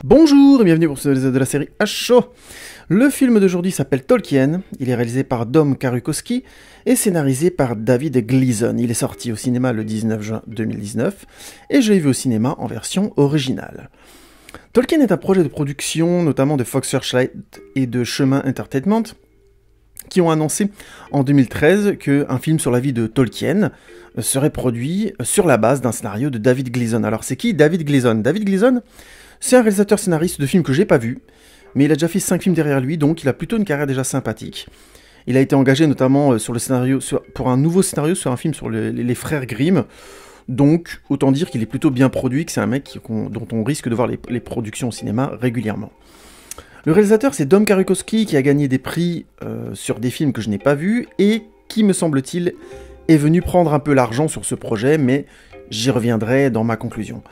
Bonjour et bienvenue pour ce de la série H-Show. Le film d'aujourd'hui s'appelle Tolkien, il est réalisé par Dom Karukowski et scénarisé par David Gleason. Il est sorti au cinéma le 19 juin 2019 et je l'ai vu au cinéma en version originale. Tolkien est un projet de production notamment de Fox Searchlight et de Chemin Entertainment qui ont annoncé en 2013 qu'un film sur la vie de Tolkien serait produit sur la base d'un scénario de David Gleason. Alors c'est qui David Gleason? David Gleason, c'est un réalisateur scénariste de films que j'ai pas vu, mais il a déjà fait 5 films derrière lui, donc il a plutôt une carrière déjà sympathique. Il a été engagé notamment pour un nouveau scénario sur un film sur les frères Grimm, donc autant dire qu'il est plutôt bien produit, que c'est un mec dont on risque de voir les productions au cinéma régulièrement. Le réalisateur, c'est Dom Karukowski, qui a gagné des prix sur des films que je n'ai pas vus, et qui, me semble-t-il, est venu prendre un peu l'argent sur ce projet, mais j'y reviendrai dans ma conclusion.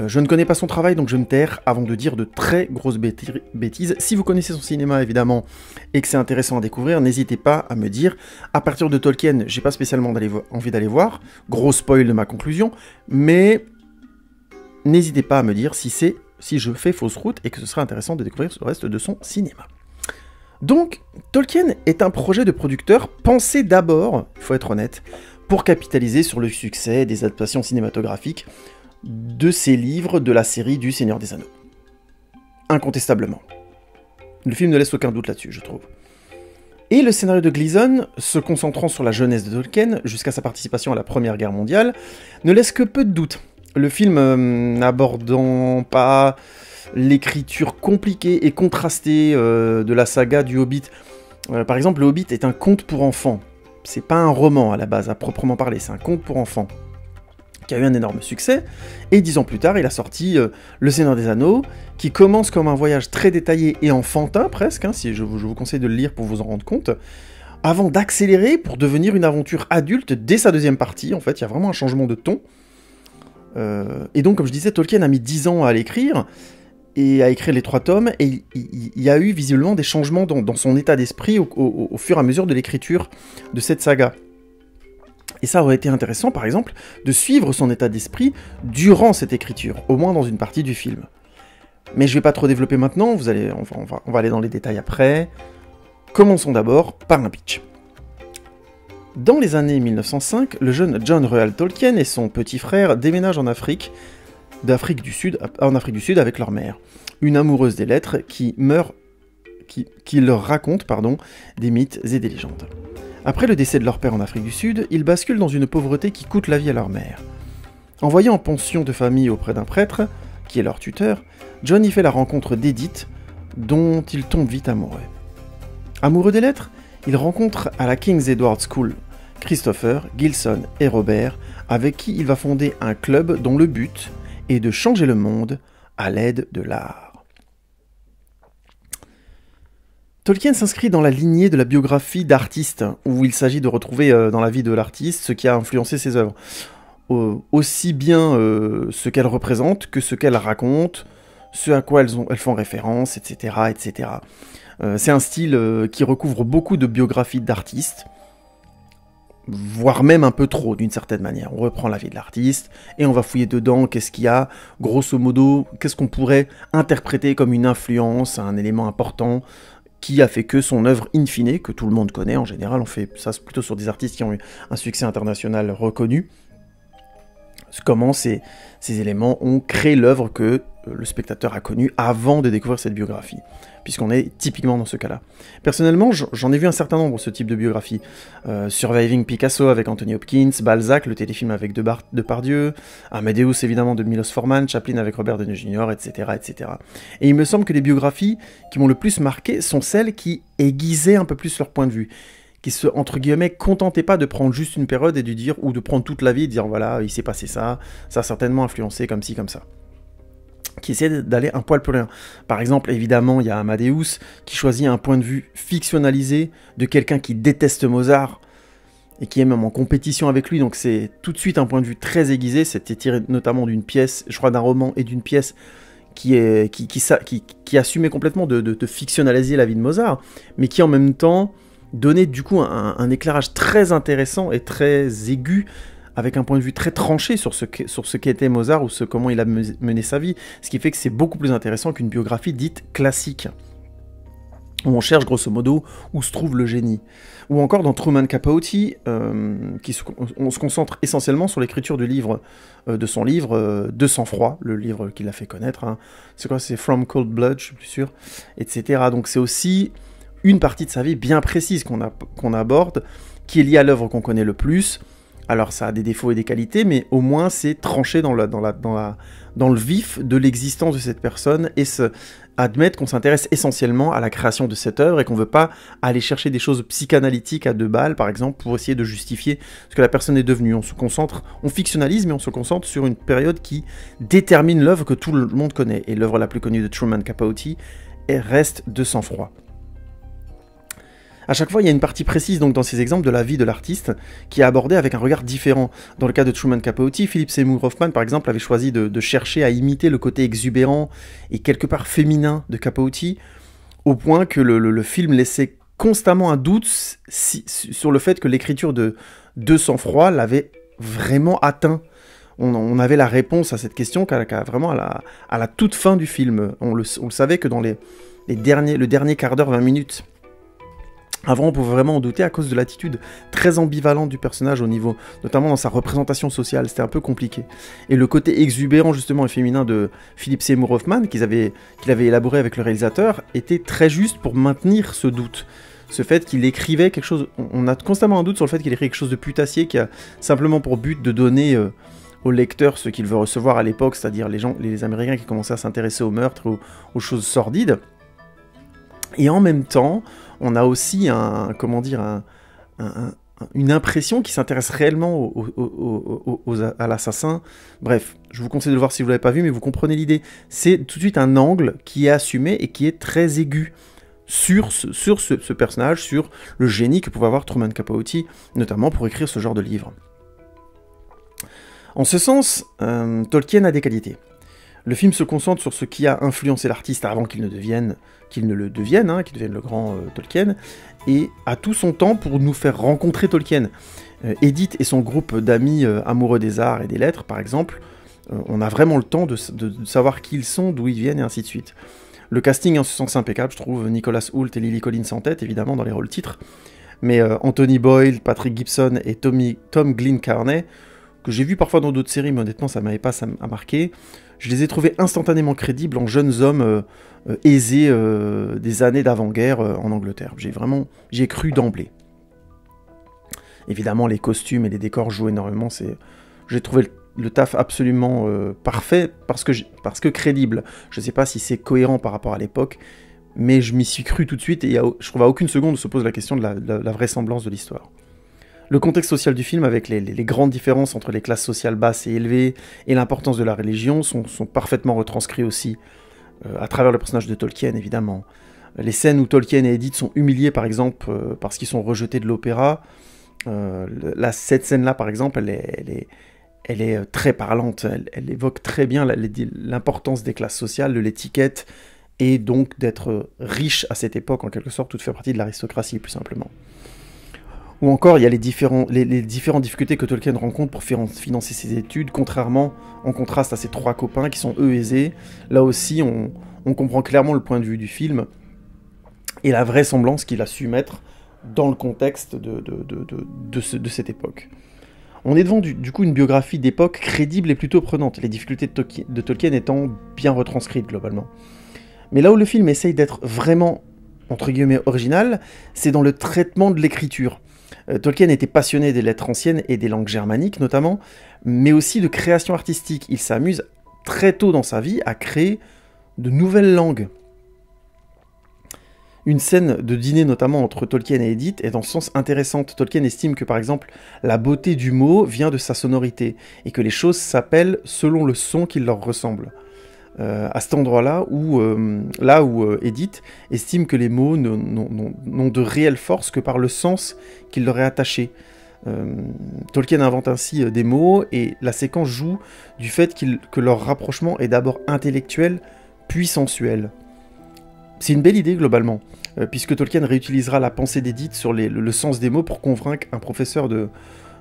Je ne connais pas son travail, donc je me taire avant de dire de très grosses bêtises. Si vous connaissez son cinéma, évidemment, et que c'est intéressant à découvrir, n'hésitez pas à me dire. À partir de Tolkien, j'ai pas spécialement envie d'aller voir. Gros spoil de ma conclusion, mais n'hésitez pas à me dire si je fais fausse route et que ce sera intéressant de découvrir le reste de son cinéma. Donc, Tolkien est un projet de producteur pensé d'abord, il faut être honnête, pour capitaliser sur le succès des adaptations cinématographiques de ces livres de la série du Seigneur des Anneaux. Incontestablement. Le film ne laisse aucun doute là-dessus, je trouve. Et le scénario de Gleason, se concentrant sur la jeunesse de Tolkien, jusqu'à sa participation à la Première Guerre mondiale, ne laisse que peu de doutes. Le film n'abordant pas l'écriture compliquée et contrastée de la saga du Hobbit. Par exemple, le Hobbit est un conte pour enfants. C'est pas un roman à la base, à proprement parler, c'est un conte pour enfants qui a eu un énorme succès, et 10 ans plus tard, il a sorti Le Seigneur des Anneaux, qui commence comme un voyage très détaillé et enfantin presque, si je vous conseille de le lire pour vous en rendre compte, avant d'accélérer pour devenir une aventure adulte dès sa deuxième partie. En fait, il y a vraiment un changement de ton. Et donc, comme je disais, Tolkien a mis 10 ans à l'écrire, et à écrire les 3 tomes, et il y a eu visiblement des changements dans son état d'esprit au fur et à mesure de l'écriture de cette saga. Et ça aurait été intéressant, par exemple, de suivre son état d'esprit durant cette écriture, au moins dans une partie du film. Mais je ne vais pas trop développer maintenant, on va aller dans les détails après. Commençons d'abord par un pitch. Dans les années 1905, le jeune John Roald Tolkien et son petit frère déménagent en Afrique du Sud avec leur mère, une amoureuse des lettres qui leur raconte des mythes et des légendes. Après le décès de leur père en Afrique du Sud, ils basculent dans une pauvreté qui coûte la vie à leur mère. Envoyé en pension de famille auprès d'un prêtre, qui est leur tuteur, John y fait la rencontre d'Edith, dont il tombe vite amoureux. Amoureux des lettres, il rencontre à la King's Edward School Christopher, Gilson et Robert, avec qui il va fonder un club dont le but est de changer le monde à l'aide de l'art. Tolkien s'inscrit dans la lignée de la biographie d'artiste, où il s'agit de retrouver dans la vie de l'artiste ce qui a influencé ses œuvres. Aussi bien ce qu'elles représentent que ce qu'elles racontent, ce à quoi elles font référence, etc. etc. C'est un style qui recouvre beaucoup de biographies d'artistes, voire même un peu trop d'une certaine manière. On reprend la vie de l'artiste et on va fouiller dedans, qu'est-ce qu'il y a, grosso modo, qu'est-ce qu'on pourrait interpréter comme une influence, un élément important, qui a fait que son œuvre in fine, que tout le monde connaît en général, on fait ça plutôt sur des artistes qui ont eu un succès international reconnu, comment ces éléments ont créé l'œuvre que le spectateur a connue avant de découvrir cette biographie, puisqu'on est typiquement dans ce cas-là. Personnellement, j'en ai vu un certain nombre, ce type de biographie. Surviving Picasso avec Anthony Hopkins, Balzac, le téléfilm avec Depardieu, Amadeus évidemment de Milos Forman, Chaplin avec Robert Downey Jr., etc., etc. Et il me semble que les biographies qui m'ont le plus marqué sont celles qui aiguisaient un peu plus leur point de vue, qui se, entre guillemets, contentaient pas de prendre juste une période et de dire, ou de prendre toute la vie et de dire, voilà, il s'est passé ça a certainement influencé comme ci, comme ça. Qui essaie d'aller un poil plus loin. Par exemple, évidemment, il y a Amadeus qui choisit un point de vue fictionnalisé de quelqu'un qui déteste Mozart et qui est même en compétition avec lui, donc c'est tout de suite un point de vue très aiguisé. C'était tiré notamment d'une pièce, je crois d'un roman et d'une pièce qui assumait complètement de fictionnaliser la vie de Mozart, mais qui en même temps donnait du coup un éclairage très intéressant et très aigu avec un point de vue très tranché sur ce qu'était Mozart ou comment il a mené sa vie, ce qui fait que c'est beaucoup plus intéressant qu'une biographie dite classique, où on cherche grosso modo où se trouve le génie. Ou encore dans Truman Capote, on se concentre essentiellement sur l'écriture du livre, de son livre De sang-froid, le livre qu'il a fait connaître. Hein. C'est quoi? C'est From Cold Blood, je suis plus sûr, etc. Donc c'est aussi une partie de sa vie bien précise qu'on aborde, qui est liée à l'œuvre qu'on connaît le plus. Alors ça a des défauts et des qualités, mais au moins c'est tranché dans le vif de l'existence de cette personne et admettre qu'on s'intéresse essentiellement à la création de cette œuvre et qu'on ne veut pas aller chercher des choses psychanalytiques à 2 balles, par exemple, pour essayer de justifier ce que la personne est devenue. On fictionnalise, mais on se concentre sur une période qui détermine l'œuvre que tout le monde connaît. Et l'œuvre la plus connue de Truman Capote reste De sang-froid. À chaque fois, il y a une partie précise donc dans ces exemples de la vie de l'artiste qui est abordée avec un regard différent. Dans le cas de Truman Capote, Philip Seymour Hoffman, par exemple, avait choisi de chercher à imiter le côté exubérant et quelque part féminin de Capote, au point que le film laissait constamment un doute sur le fait que l'écriture de sang-froid l'avait vraiment atteint. On avait la réponse à cette question vraiment à la toute fin du film. On le savait que dans le dernier quart d'heure, 20 minutes. Avant, on pouvait vraiment en douter à cause de l'attitude très ambivalente du personnage au niveau, notamment dans sa représentation sociale, c'était un peu compliqué. Et le côté exubérant justement et féminin de Philip Seymour Hoffman, qu'il avait élaboré avec le réalisateur, était très juste pour maintenir ce doute. Ce fait qu'il écrivait quelque chose, on a constamment un doute sur le fait qu'il écrit quelque chose de putassier qui a simplement pour but de donner au lecteur ce qu'il veut recevoir à l'époque, c'est-à-dire les Américains qui commençaient à s'intéresser au meurtre, aux choses sordides. Et en même temps, on a aussi une impression qui s'intéresse réellement à l'assassin. Bref, je vous conseille de le voir si vous ne l'avez pas vu, mais vous comprenez l'idée. C'est tout de suite un angle qui est assumé et qui est très aigu sur ce personnage, sur le génie que pouvait avoir Truman Capote, notamment pour écrire ce genre de livre. En ce sens, Tolkien a des qualités. Le film se concentre sur ce qui a influencé l'artiste avant qu'il ne le devienne, qu'il devienne le grand Tolkien, et a tout son temps pour nous faire rencontrer Tolkien. Edith et son groupe d'amis amoureux des arts et des lettres, par exemple, on a vraiment le temps de savoir qui ils sont, d'où ils viennent, et ainsi de suite. Le casting en ce sens impeccable, je trouve, Nicholas Hoult et Lily Collins en tête, évidemment, dans les rôles titres, mais Anthony Boyle, Patrick Gibson et Tom Glynn-Carney, que j'ai vu parfois dans d'autres séries, mais honnêtement, ça m'avait pas marqué. Je les ai trouvés instantanément crédibles en jeunes hommes aisés des années d'avant-guerre en Angleterre. J'ai cru d'emblée. Évidemment, les costumes et les décors jouent énormément. J'ai trouvé le taf absolument parfait parce que crédible. Je ne sais pas si c'est cohérent par rapport à l'époque, mais je m'y suis cru tout de suite et je trouve à aucune seconde se pose la question de la vraisemblance de l'histoire. Le contexte social du film, avec les grandes différences entre les classes sociales basses et élevées, et l'importance de la religion, sont parfaitement retranscrits aussi, à travers le personnage de Tolkien, évidemment. Les scènes où Tolkien et Edith sont humiliés, par exemple, parce qu'ils sont rejetés de l'opéra, cette scène-là, par exemple, elle est très parlante, elle évoque très bien l'importance des classes sociales, de l'étiquette, et donc d'être riche à cette époque, en quelque sorte, tout fait partie de l'aristocratie, plus simplement. Ou encore, il y a les différentes difficultés que Tolkien rencontre pour financer ses études, en contraste à ses 3 copains qui sont eux aisés. Là aussi, on comprend clairement le point de vue du film et la vraisemblance qu'il a su mettre dans le contexte de cette époque. On est devant du coup une biographie d'époque crédible et plutôt prenante, les difficultés de Tolkien étant bien retranscrites globalement. Mais là où le film essaye d'être vraiment, entre guillemets, original, c'est dans le traitement de l'écriture. Tolkien était passionné des lettres anciennes et des langues germaniques notamment, mais aussi de création artistique. Il s'amuse très tôt dans sa vie à créer de nouvelles langues. Une scène de dîner notamment entre Tolkien et Edith est dans ce sens intéressante. Tolkien estime que par exemple la beauté du mot vient de sa sonorité et que les choses s'appellent selon le son qui leur ressemble. À cet endroit-là où Edith estime que les mots n'ont de réelle force que par le sens qu'il leur est attaché. Tolkien invente ainsi des mots et la séquence joue du fait que leur rapprochement est d'abord intellectuel puis sensuel. C'est une belle idée globalement, puisque Tolkien réutilisera la pensée d'Edith sur le sens des mots pour convaincre un professeur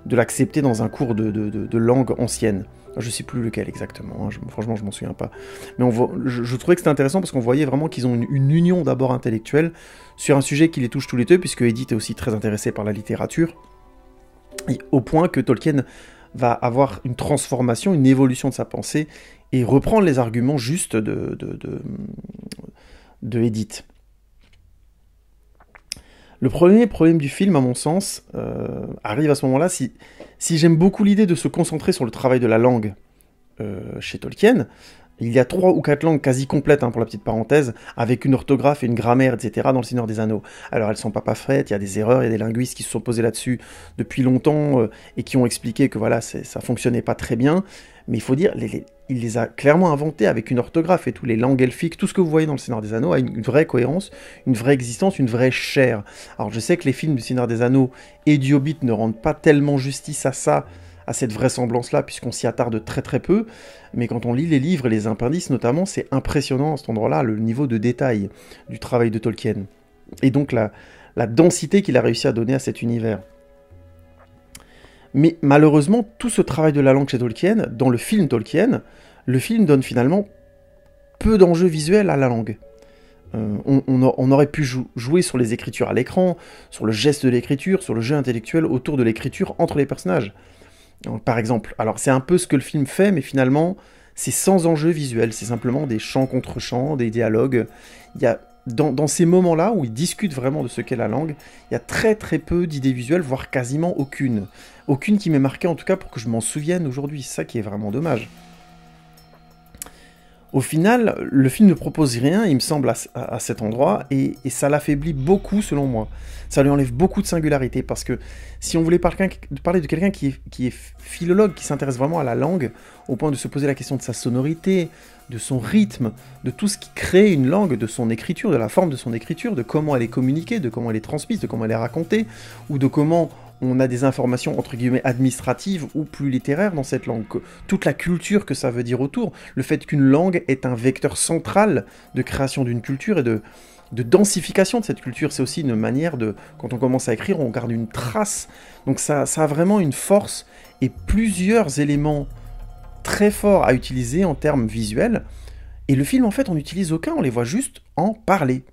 de l'accepter dans un cours de langue ancienne. Je sais plus lequel exactement, hein, franchement je m'en souviens pas. Mais je trouvais que c'était intéressant parce qu'on voyait vraiment qu'ils ont une union d'abord intellectuelle sur un sujet qui les touche tous les deux, puisque Edith est aussi très intéressée par la littérature, et au point que Tolkien va avoir une transformation, une évolution de sa pensée, et reprendre les arguments justes de Edith. Le premier problème du film, à mon sens, arrive à ce moment-là, si j'aime beaucoup l'idée de se concentrer sur le travail de la langue chez Tolkien, il y a 3 ou 4 langues quasi complètes, hein, pour la petite parenthèse, avec une orthographe et une grammaire, etc., dans Le Seigneur des Anneaux. Alors elles sont pas parfaites, il y a des erreurs, il y a des linguistes qui se sont posés là-dessus depuis longtemps, et qui ont expliqué que voilà, ça fonctionnait pas très bien, mais il faut dire, il les a clairement inventées avec une orthographe et tout, les langues elfiques, tout ce que vous voyez dans Le Seigneur des Anneaux a une vraie cohérence, une vraie existence, une vraie chair. Alors je sais que les films du Seigneur des Anneaux et du Hobbit ne rendent pas tellement justice à ça, à cette vraisemblance-là, puisqu'on s'y attarde très très peu, mais quand on lit les livres et les appendices notamment, c'est impressionnant à cet endroit-là, le niveau de détail du travail de Tolkien, et donc la densité qu'il a réussi à donner à cet univers. Mais malheureusement, tout ce travail de la langue chez Tolkien, dans le film Tolkien, le film donne finalement peu d'enjeux visuels à la langue. On aurait pu jouer sur les écritures à l'écran, sur le geste de l'écriture, sur le jeu intellectuel autour de l'écriture entre les personnages. Par exemple, alors c'est un peu ce que le film fait, mais finalement, c'est sans enjeu visuel, c'est simplement des chants contre chants, des dialogues. Il y a, dans ces moments-là, où ils discutent vraiment de ce qu'est la langue, il y a très très peu d'idées visuelles, voire quasiment aucune. Aucune qui m'ait marqué, en tout cas, pour que je m'en souvienne aujourd'hui, c'est ça qui est vraiment dommage. Au final, le film ne propose rien, il me semble, à cet endroit, et ça l'affaiblit beaucoup, selon moi. Ça lui enlève beaucoup de singularité, parce que si on voulait parler de quelqu'un qui est philologue, qui s'intéresse vraiment à la langue, au point de se poser la question de sa sonorité, de son rythme, de tout ce qui crée une langue, de son écriture, de la forme de son écriture, de comment elle est communiquée, de comment elle est transmise, de comment elle est racontée, ou de comment on a des informations entre guillemets administratives ou plus littéraires dans cette langue, toute la culture que ça veut dire autour, le fait qu'une langue est un vecteur central de création d'une culture et de densification de cette culture, c'est aussi une manière de, quand on commence à écrire, on garde une trace, donc ça a vraiment une force et plusieurs éléments très forts à utiliser en termes visuels, et le film en fait on n'utilise aucun, on les voit juste en parler.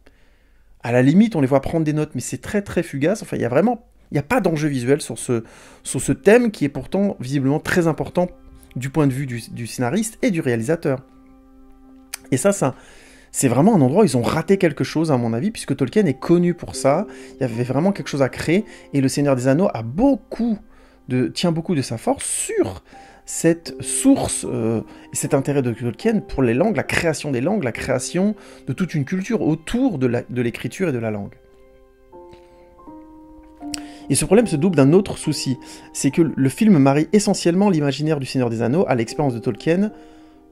À la limite on les voit prendre des notes, mais c'est très très fugace, enfin il n'y a pas d'enjeu visuel sur ce thème qui est pourtant visiblement très important du point de vue du scénariste et du réalisateur. Et ça c'est vraiment un endroit où ils ont raté quelque chose à mon avis, puisque Tolkien est connu pour ça, il y avait vraiment quelque chose à créer, et Le Seigneur des Anneaux tient beaucoup de sa force sur cette source et cet intérêt de Tolkien pour les langues, la création des langues, la création de toute une culture autour de l'écriture et de la langue. Et ce problème se double d'un autre souci, c'est que le film marie essentiellement l'imaginaire du Seigneur des Anneaux à l'expérience de Tolkien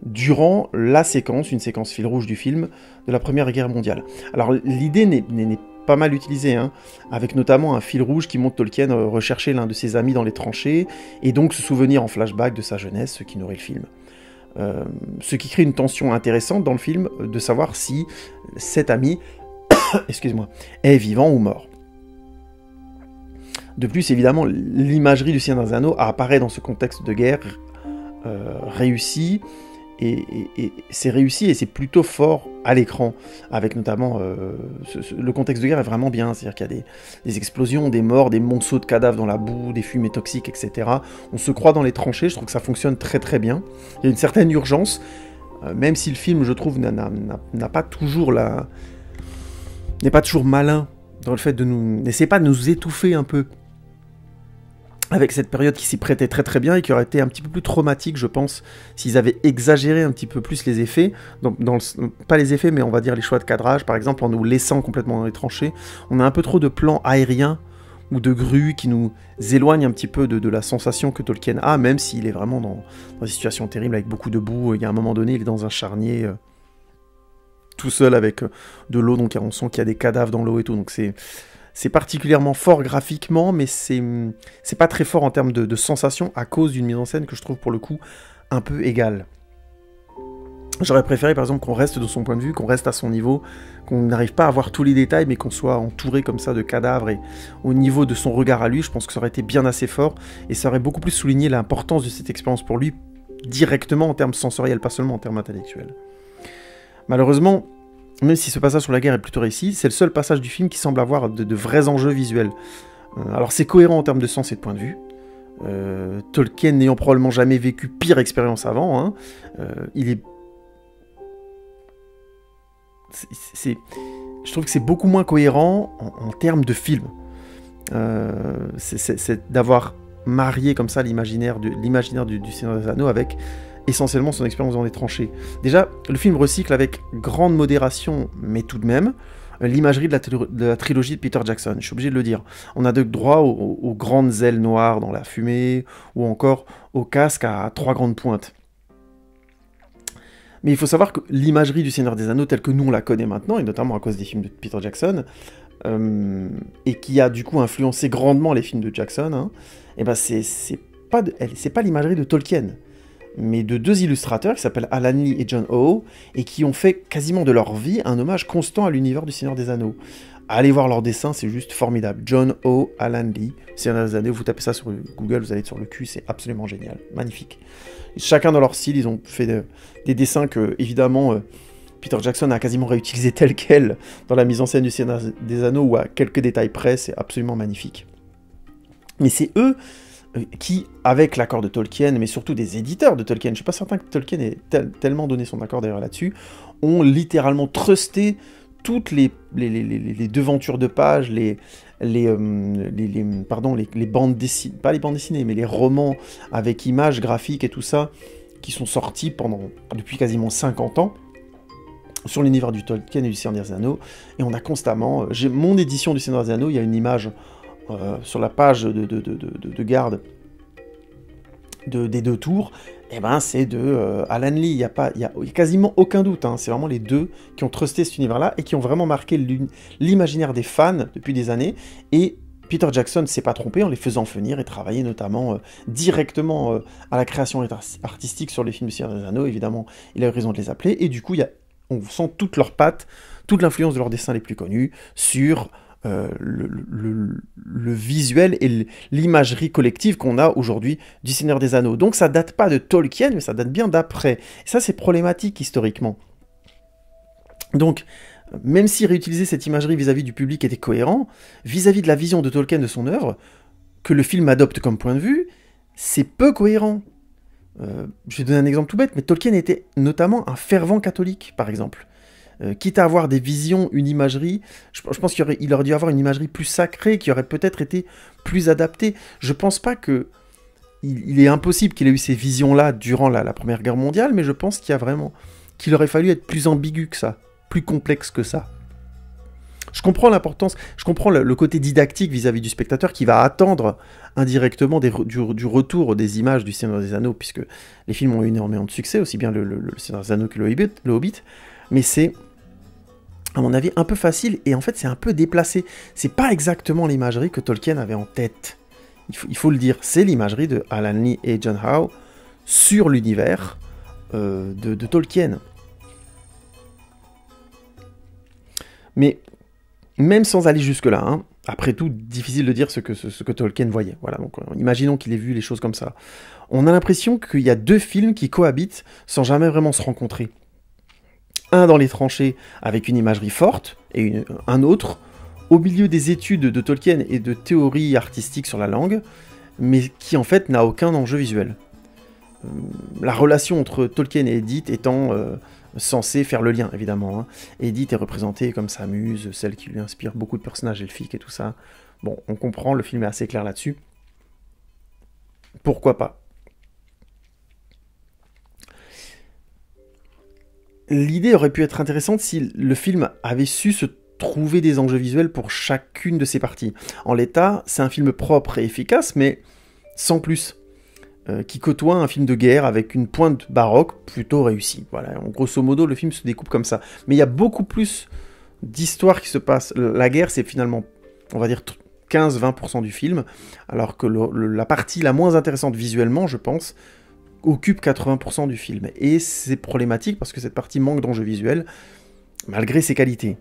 durant une séquence fil rouge du film, de la Première Guerre mondiale. Alors l'idée n'est pas mal utilisée, hein, avec notamment un fil rouge qui montre Tolkien rechercher l'un de ses amis dans les tranchées, et donc se souvenir en flashback de sa jeunesse, ce qui nourrit le film. Ce qui crée une tension intéressante dans le film, de savoir si cet ami est vivant ou mort. De plus, évidemment, l'imagerie du Seigneur des Anneaux apparaît dans ce contexte de guerre réussi, et c'est réussi et c'est plutôt fort à l'écran, avec notamment le contexte de guerre est vraiment bien, c'est-à-dire qu'il y a des explosions, des morts, des monceaux de cadavres dans la boue, des fumées toxiques, etc. On se croit dans les tranchées, je trouve que ça fonctionne très très bien. Il y a une certaine urgence, même si le film, je trouve, n'est pas toujours malin dans le fait n'essaie pas de nous étouffer un peu avec cette période qui s'y prêtait très très bien et qui aurait été un petit peu plus traumatique, je pense, s'ils avaient exagéré un petit peu plus les effets, pas les effets, mais on va dire les choix de cadrage, par exemple, en nous laissant complètement dans les tranchées. On a un peu trop de plans aériens ou de grues qui nous éloignent un petit peu de la sensation que Tolkien a, même s'il est vraiment dans des situations terribles avec beaucoup de boue. Il y a un moment donné, il est dans un charnier tout seul avec de l'eau, donc on sent qu'il y a des cadavres dans l'eau et tout, donc c'est particulièrement fort graphiquement, mais c'est pas très fort en termes de sensation à cause d'une mise en scène que je trouve pour le coup un peu égale. J'aurais préféré par exemple qu'on reste de son point de vue, qu'on reste à son niveau, qu'on n'arrive pas à voir tous les détails, mais qu'on soit entouré comme ça de cadavres, et au niveau de son regard à lui, je pense que ça aurait été bien assez fort, et ça aurait beaucoup plus souligné l'importance de cette expérience pour lui, directement en termes sensoriels, pas seulement en termes intellectuels. Malheureusement, même si ce passage sur la guerre est plutôt réussi, c'est le seul passage du film qui semble avoir de vrais enjeux visuels. Alors c'est cohérent en termes de sens et de point de vue, Tolkien n'ayant probablement jamais vécu pire expérience avant, hein, il est... Je trouve que c'est beaucoup moins cohérent en termes de film. C'est d'avoir marié comme ça l'imaginaire du Seigneur des Anneaux avec essentiellement son expérience dans les tranchées. Déjà, le film recycle avec grande modération, mais tout de même, l'imagerie de la trilogie de Peter Jackson. Je suis obligé de le dire. On a de droit aux grandes ailes noires dans la fumée, ou encore au casque à 3 grandes pointes. Mais il faut savoir que l'imagerie du Seigneur des Anneaux, telle que nous on la connaît maintenant, et notamment à cause des films de Peter Jackson, et qui a du coup influencé grandement les films de Jackson, hein, et ben c'est pas l'imagerie de Tolkien, mais de 2 illustrateurs qui s'appellent Alan Lee et John Howe, et qui ont fait quasiment de leur vie un hommage constant à l'univers du Seigneur des Anneaux. Allez voir leurs dessins, c'est juste formidable. John Howe, Alan Lee, Seigneur des Anneaux, vous tapez ça sur Google, vous allez être sur le cul, c'est absolument génial, magnifique. Chacun dans leur style, ils ont fait des dessins que, évidemment, Peter Jackson a quasiment réutilisé tel quel dans la mise en scène du Seigneur des Anneaux, ou à quelques détails près, c'est absolument magnifique. Mais c'est eux qui, avec l'accord de Tolkien, mais surtout des éditeurs de Tolkien, je ne suis pas certain que Tolkien ait tellement donné son accord d'ailleurs là-dessus, ont littéralement trusté toutes les devantures de pages, les bandes dessinées, pas les bandes dessinées, mais les romans avec images graphiques et tout ça, qui sont sortis depuis quasiment 50 ans, sur l'univers du Tolkien et du Seigneur des Anneaux, et on a constamment... j'ai mon édition du Seigneur des Anneaux, il y a une image sur la page de garde des 2 tours, et ben c'est de Alan Lee, il y a quasiment aucun doute, hein, c'est vraiment les 2 qui ont trusté cet univers-là, et qui ont vraiment marqué l'imaginaire des fans depuis des années, et Peter Jackson ne s'est pas trompé en les faisant venir et travailler notamment directement à la création artistique sur les films du Seigneur des Anneaux, évidemment il a eu raison de les appeler, et du coup on sent toutes leurs pattes, toute l'influence de leurs dessins les plus connus sur le visuel et l'imagerie collective qu'on a aujourd'hui du Seigneur des Anneaux. Donc ça date pas de Tolkien, mais ça date bien d'après. Et ça, c'est problématique historiquement. Donc, même si réutiliser cette imagerie vis-à-vis du public était cohérent, vis-à-vis de la vision de Tolkien de son œuvre, que le film adopte comme point de vue, c'est peu cohérent. Je vais donner un exemple tout bête, mais Tolkien était notamment un fervent catholique, par exemple. Quitte à avoir des visions, une imagerie, je pense qu'il aurait dû avoir une imagerie plus sacrée, qui aurait peut-être été plus adaptée. Je pense pas que... Il est impossible qu'il ait eu ces visions-là durant la Première Guerre mondiale, mais je pense qu'il aurait fallu être plus ambigu que ça, plus complexe que ça. Je comprends l'importance, je comprends le côté didactique vis-à-vis du spectateur qui va attendre indirectement du retour des images du Seigneur des Anneaux, puisque les films ont eu énormément de succès, aussi bien le Seigneur des Anneaux que le Hobbit, mais c'est, à mon avis, un peu facile, et en fait c'est un peu déplacé. C'est pas exactement l'imagerie que Tolkien avait en tête. Il faut le dire, c'est l'imagerie de Alan Lee et John Howe sur l'univers de Tolkien. Mais même sans aller jusque-là, hein, après tout, difficile de dire ce que Tolkien voyait. Voilà, donc imaginons qu'il ait vu les choses comme ça. On a l'impression qu'il y a 2 films qui cohabitent sans jamais vraiment se rencontrer. Un dans les tranchées avec une imagerie forte, et un autre au milieu des études de Tolkien et de théories artistiques sur la langue, mais qui en fait n'a aucun enjeu visuel. La relation entre Tolkien et Edith étant censée faire le lien, évidemment. Hein. Edith est représentée comme sa muse, celle qui lui inspire beaucoup de personnages elfiques et tout ça. Bon, on comprend, le film est assez clair là-dessus. Pourquoi pas ? L'idée aurait pu être intéressante si le film avait su se trouver des enjeux visuels pour chacune de ses parties. En l'état, c'est un film propre et efficace, mais sans plus. Qui côtoie un film de guerre avec une pointe baroque plutôt réussie. Voilà, en grosso modo, le film se découpe comme ça. Mais il y a beaucoup plus d'histoires qui se passent. La guerre, c'est finalement, on va dire, 15-20% du film, alors que la partie la moins intéressante visuellement, je pense, occupe 80% du film. Et c'est problématique parce que cette partie manque d'enjeux visuels, malgré ses qualités.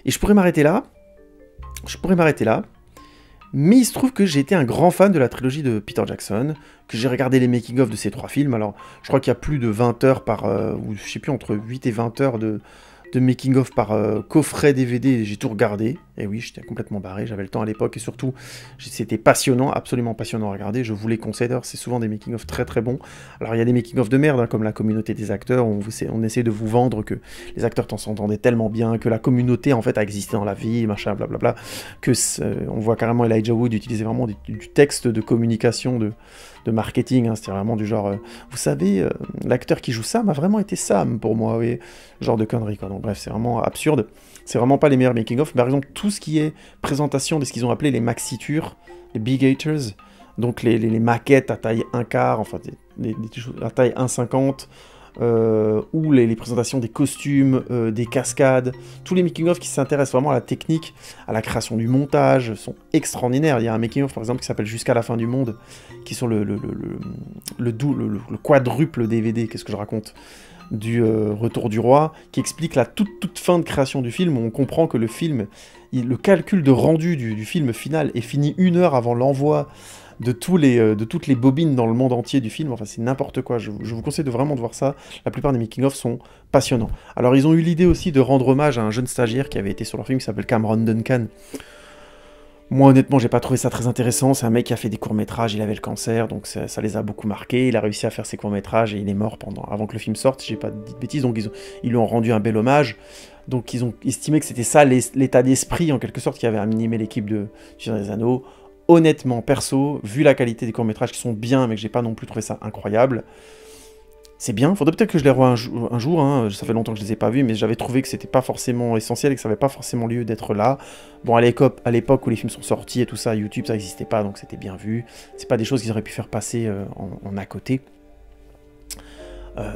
Et je pourrais m'arrêter là, mais il se trouve que j'ai été un grand fan de la trilogie de Peter Jackson, que j'ai regardé les making-of de ces 3 films. Alors, je crois qu'il y a plus de 20 heures ou je sais plus, entre 8 et 20 heures de making-of par coffret DVD, j'ai tout regardé. Et oui, j'étais complètement barré, j'avais le temps à l'époque, et surtout, c'était passionnant, absolument passionnant à regarder. Je vous les conseille, d'ailleurs, c'est souvent des making-of très très bons. Alors, il y a des making-of de merde, hein, comme La Communauté des acteurs, où on essaie de vous vendre que les acteurs s'entendaient tellement bien, que la communauté, en fait, a existé dans la vie, machin, blablabla, que on voit carrément Elijah Wood utiliser vraiment du texte de communication, de marketing, hein, c'était vraiment du genre, vous savez, l'acteur qui joue Sam a vraiment été Sam pour moi, oui, genre de conneries, quoi. Donc bref, c'est vraiment absurde, c'est vraiment pas les meilleurs making-of. Par exemple, tout ce qui est présentation de ce qu'ils ont appelé les maxitures, les bigators, donc les maquettes à taille 1/4, enfin des choses à taille 1,50, ou les présentations des costumes, des cascades, tous les making-of qui s'intéressent vraiment à la technique, à la création du montage, sont extraordinaires. Il y a un making-of par exemple qui s'appelle Jusqu'à la fin du monde, qui sont le quadruple DVD, qu'est-ce que je raconte, du Retour du Roi, qui explique la toute fin de création du film, où on comprend que le film, le calcul de rendu du film final est fini 1 heure avant l'envoi de toutes les bobines dans le monde entier du film. Enfin, c'est n'importe quoi. Je vous conseille vraiment de voir ça. La plupart des making-of sont passionnants. Alors, ils ont eu l'idée aussi de rendre hommage à un jeune stagiaire qui avait été sur leur film, qui s'appelle Cameron Duncan. Moi, honnêtement, j'ai pas trouvé ça très intéressant. C'est un mec qui a fait des courts-métrages, il avait le cancer, donc ça les a beaucoup marqués. Il a réussi à faire ses courts-métrages et il est mort avant que le film sorte, si j'ai pas dit de bêtises. Donc, ils lui ont rendu un bel hommage. Donc, ils ont estimé que c'était ça l'état d'esprit, en quelque sorte, qui avait animé l'équipe de Seigneur des Anneaux. Honnêtement, perso, vu la qualité des courts-métrages qui sont bien, mais que j'ai pas non plus trouvé ça incroyable, c'est bien. Faudrait peut-être que je les revoie un jour, hein. Ça fait longtemps que je les ai pas vus, mais j'avais trouvé que c'était pas forcément essentiel et que ça avait pas forcément lieu d'être là. Bon, à l'époque où les films sont sortis et tout ça, YouTube, ça n'existait pas, donc c'était bien vu. C'est pas des choses qu'ils auraient pu faire passer en à côté.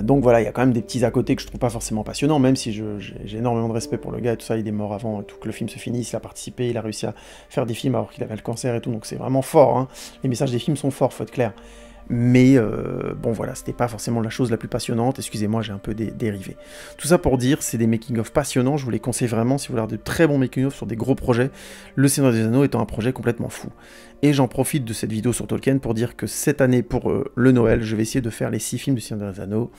Donc voilà, il y a quand même des petits à côté que je trouve pas forcément passionnants, même si j'ai énormément de respect pour le gars et tout ça, il est mort avant tout que le film se finisse, il a participé, il a réussi à faire des films alors qu'il avait le cancer et tout, donc c'est vraiment fort, hein. Les messages des films sont forts, faut être clair. Mais bon voilà, c'était pas forcément la chose la plus passionnante, excusez-moi, j'ai un peu dérivé. Tout ça pour dire, c'est des making-of passionnants, je vous les conseille vraiment si vous voulez avoir de très bons making-of sur des gros projets, Le Seigneur des Anneaux étant un projet complètement fou. Et j'en profite de cette vidéo sur Tolkien pour dire que cette année, pour le Noël, je vais essayer de faire les 6 films du Seigneur des Anneaux,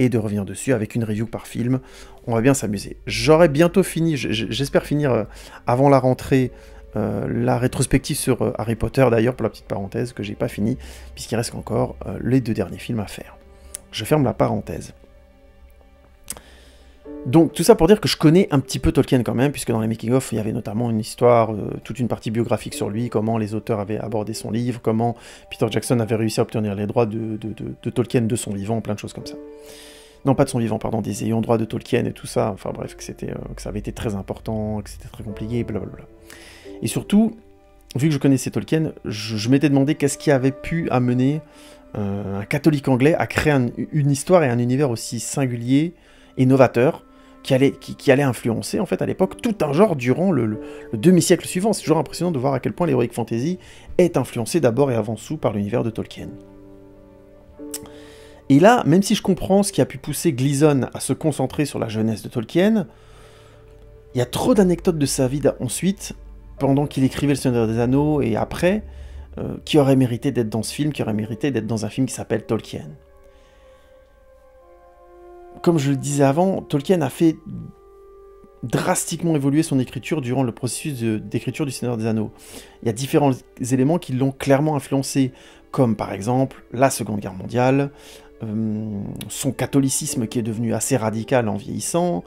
et de revenir dessus avec une review par film. On va bien s'amuser. J'aurai bientôt fini, j'espère finir avant la rentrée, la rétrospective sur Harry Potter, d'ailleurs, pour la petite parenthèse, que j'ai pas fini, puisqu'il reste encore les 2 derniers films à faire. Je ferme la parenthèse. Donc, tout ça pour dire que je connais un petit peu Tolkien quand même, puisque dans les making-of, il y avait notamment une histoire, toute une partie biographique sur lui, comment les auteurs avaient abordé son livre, comment Peter Jackson avait réussi à obtenir les droits de Tolkien de son vivant, plein de choses comme ça. Non, pas de son vivant, pardon, des ayants droit de Tolkien et tout ça, enfin bref, que ça avait été très important, que c'était très compliqué, blablabla. Et surtout, vu que je connaissais Tolkien, je m'étais demandé qu'est-ce qui avait pu amener un catholique anglais à créer une histoire et un univers aussi singulier et novateur, qui allait influencer, en fait, à l'époque, tout un genre durant le demi-siècle suivant. C'est toujours impressionnant de voir à quel point l'heroic fantasy est influencé d'abord et avant tout par l'univers de Tolkien. Et là, même si je comprends ce qui a pu pousser Gleeson à se concentrer sur la jeunesse de Tolkien, il y a trop d'anecdotes de sa vie ensuite, pendant qu'il écrivait Le Seigneur des Anneaux et après, qui auraient mérité d'être dans ce film, qui auraient mérité d'être dans un film qui s'appelle Tolkien. Comme je le disais avant, Tolkien a fait drastiquement évoluer son écriture durant le processus d'écriture du Seigneur des Anneaux. Il y a différents éléments qui l'ont clairement influencé, comme par exemple la Seconde Guerre mondiale, son catholicisme qui est devenu assez radical en vieillissant,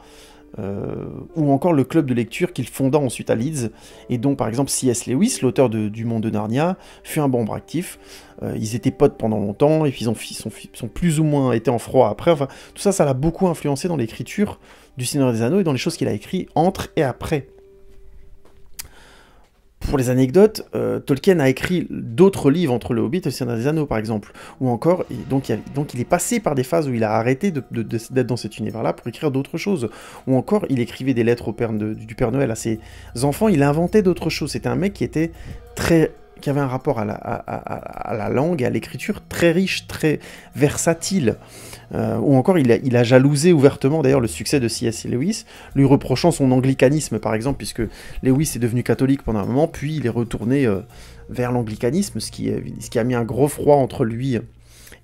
ou encore le club de lecture qu'il fonda ensuite à Leeds, et dont par exemple C.S. Lewis, l'auteur du Monde de Narnia, fut un membre actif. Ils étaient potes pendant longtemps, et puis ils sont plus ou moins été en froid après. Enfin, tout ça, ça l'a beaucoup influencé dans l'écriture du Seigneur des Anneaux et dans les choses qu'il a écrites entre et après. Pour les anecdotes, Tolkien a écrit d'autres livres entre Le Hobbit et Le Seigneur des Anneaux, par exemple. Ou encore, donc il est passé par des phases où il a arrêté d'être dans cet univers-là pour écrire d'autres choses. Ou encore, il écrivait des lettres du Père Noël à ses enfants, il inventait d'autres choses. C'était un mec qui qui avait un rapport à la langue et à l'écriture très riche, très versatile. Ou encore, il a jalousé ouvertement d'ailleurs le succès de C.S. Lewis, lui reprochant son anglicanisme par exemple, puisque Lewis est devenu catholique pendant un moment, puis il est retourné vers l'anglicanisme, ce qui a mis un gros froid entre lui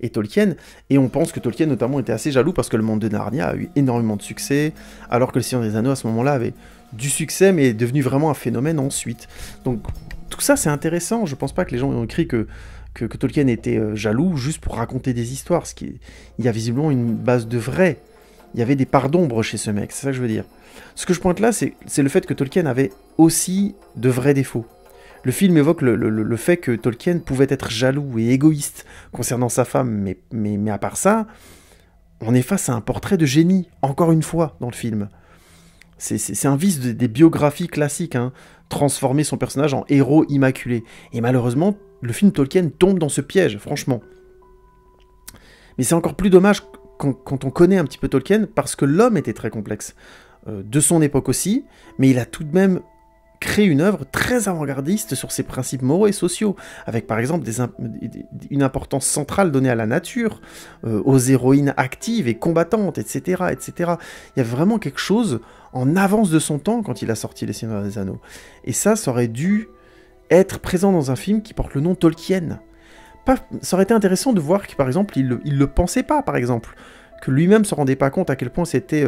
et Tolkien, et on pense que Tolkien notamment était assez jaloux parce que le monde de Narnia a eu énormément de succès, alors que le Seigneur des Anneaux à ce moment-là avait du succès, mais est devenu vraiment un phénomène ensuite. Donc tout ça c'est intéressant, je pense pas que les gens ont écrit que Tolkien était jaloux juste pour raconter des histoires, il y a visiblement une base de vrai, il y avait des parts d'ombre chez ce mec, c'est ça que je veux dire. Ce que je pointe là, c'est le fait que Tolkien avait aussi de vrais défauts. Le film évoque le fait que Tolkien pouvait être jaloux et égoïste concernant sa femme, mais à part ça, on est face à un portrait de génie, encore une fois, dans le film. C'est un vice des biographies classiques, hein, transformer son personnage en héros immaculé. Et malheureusement, le film Tolkien tombe dans ce piège, franchement. Mais c'est encore plus dommage quand on connaît un petit peu Tolkien, parce que l'homme était très complexe, de son époque aussi, mais il a tout de même créé une œuvre très avant-gardiste sur ses principes moraux et sociaux, avec par exemple une importance centrale donnée à la nature, aux héroïnes actives et combattantes, etc., etc. Il y a vraiment quelque chose en avance de son temps quand il a sorti Les Seigneurs des Anneaux. Et ça aurait dû être présent dans un film qui porte le nom Tolkien. Ça aurait été intéressant de voir que, par exemple, il le pensait pas, par exemple, que lui-même se rendait pas compte à quel point c'était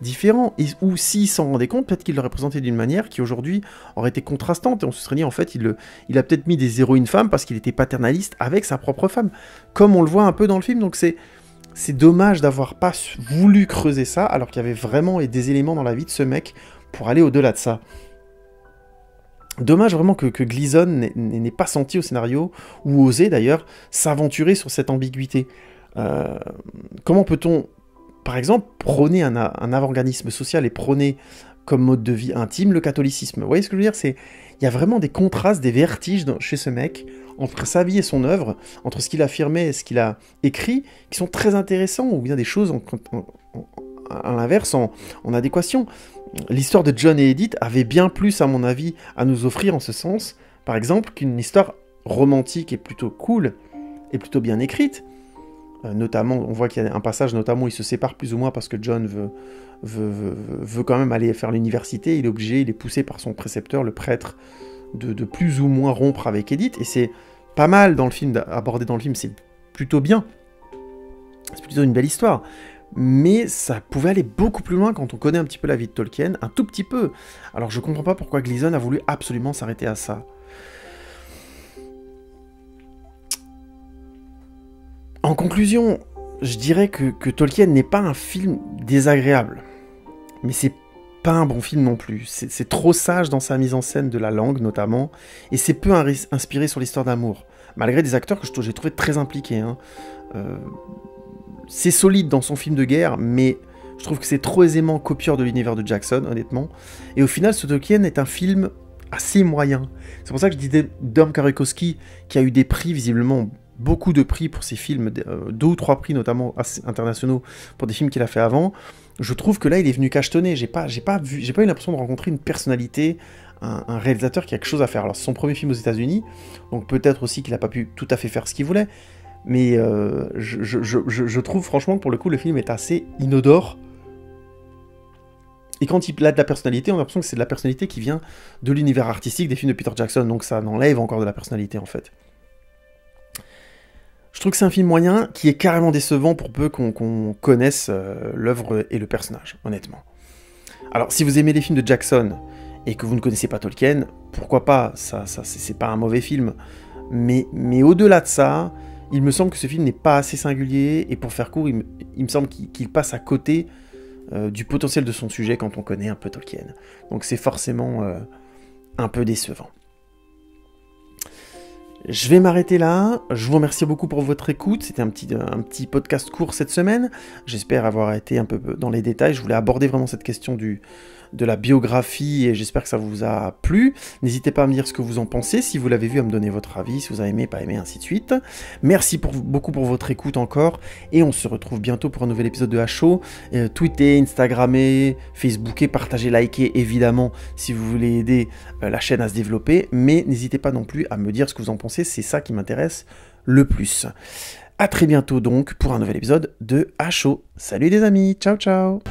différent, ou s'il s'en rendait compte, peut-être qu'il l'aurait présenté d'une manière qui aujourd'hui aurait été contrastante, et on se serait dit, en fait, il a peut-être mis des héroïnes femmes parce qu'il était paternaliste avec sa propre femme, comme on le voit un peu dans le film, donc c'est dommage d'avoir pas voulu creuser ça, alors qu'il y avait vraiment des éléments dans la vie de ce mec pour aller au-delà de ça. Dommage vraiment que Gleeson n'ait pas senti au scénario, ou osé d'ailleurs, s'aventurer sur cette ambiguïté. Comment peut-on, par exemple, prôner un avant-gardisme social et prôner comme mode de vie intime le catholicisme? Vous voyez ce que je veux dire? Il y a vraiment des contrastes, des vertiges chez ce mec, entre sa vie et son œuvre, entre ce qu'il a affirmé et ce qu'il a écrit, qui sont très intéressants, ou bien des choses à l'inverse, en adéquation. L'histoire de John et Edith avait bien plus, à mon avis, à nous offrir en ce sens, par exemple, qu'une histoire romantique et plutôt cool, et plutôt bien écrite. Notamment, on voit qu'il y a un passage, notamment, où ils se séparent plus ou moins parce que John veut quand même aller faire l'université, il est obligé, il est poussé par son précepteur, le prêtre, de plus ou moins rompre avec Edith, et c'est pas mal dans le film, abordé dans le film, c'est plutôt bien. C'est plutôt une belle histoire. Mais ça pouvait aller beaucoup plus loin quand on connaît un petit peu la vie de Tolkien, un tout petit peu. Alors je comprends pas pourquoi Gleeson a voulu absolument s'arrêter à ça. En conclusion, je dirais que Tolkien n'est pas un film désagréable. Mais c'est pas un bon film non plus. C'est trop sage dans sa mise en scène de la langue, notamment, et c'est peu inspiré sur l'histoire d'amour. Malgré des acteurs que j'ai trouvé très impliqués, hein. C'est solide dans son film de guerre, mais je trouve que c'est trop aisément copieur de l'univers de Jackson, honnêtement. Et au final, ce Tolkien est un film assez moyen. C'est pour ça que je disais Dom Karykowski, qui a eu des prix, visiblement beaucoup de prix pour ses films, 2 ou 3 prix notamment internationaux pour des films qu'il a fait avant. Je trouve que là, il est venu cachetonner. J'ai pas eu l'impression de rencontrer une personnalité, un réalisateur qui a quelque chose à faire. Alors, c'est son premier film aux États-Unis, donc peut-être aussi qu'il n'a pas pu tout à fait faire ce qu'il voulait. Mais je trouve franchement que pour le coup le film est assez inodore. Et quand il a de la personnalité, on a l'impression que c'est de la personnalité qui vient de l'univers artistique des films de Peter Jackson, donc ça enlève encore de la personnalité en fait. Je trouve que c'est un film moyen qui est carrément décevant pour peu qu'on connaisse l'œuvre et le personnage, honnêtement. Alors si vous aimez les films de Jackson et que vous ne connaissez pas Tolkien, pourquoi pas, ça c'est pas un mauvais film. Mais au-delà de ça, il me semble que ce film n'est pas assez singulier, et pour faire court, il me semble qu'il passe à côté du potentiel de son sujet quand on connaît un peu Tolkien. Donc c'est forcément un peu décevant. Je vais m'arrêter là, je vous remercie beaucoup pour votre écoute, c'était un petit podcast court cette semaine, j'espère avoir été un peu dans les détails, je voulais aborder vraiment cette question de la biographie et j'espère que ça vous a plu. N'hésitez pas à me dire ce que vous en pensez, si vous l'avez vu, à me donner votre avis, si vous avez aimé, pas aimé, ainsi de suite. Merci beaucoup pour votre écoute encore et on se retrouve bientôt pour un nouvel épisode de HO. Tweetez, Instagrammez, Facebookez, partagez, likez évidemment si vous voulez aider la chaîne à se développer, mais n'hésitez pas non plus à me dire ce que vous en pensez, c'est ça qui m'intéresse le plus. A très bientôt donc pour un nouvel épisode de HO. Salut les amis, ciao ciao.